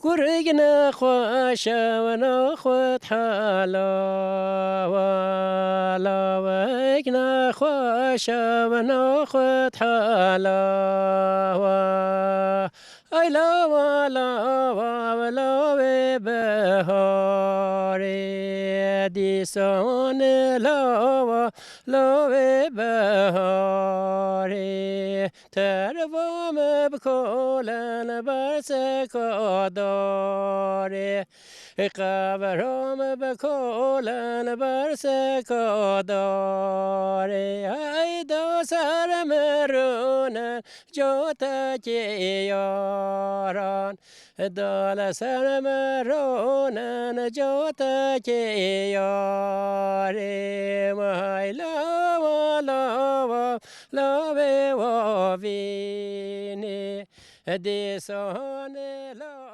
قرقنا خواشا وناخد حلاوة وقنا خواشا وناخد حلاوة أي لاوة لاوة ولاوة بهاري دي سون لاوة لاوة بهاري تروام بكولن برسك داري قبرام بكولن برسك داري أي دو سر مرون جوتك ياران دال سر مرون جوتك ياري مهي لاوا لاوا لاوي وفيني دي سون لا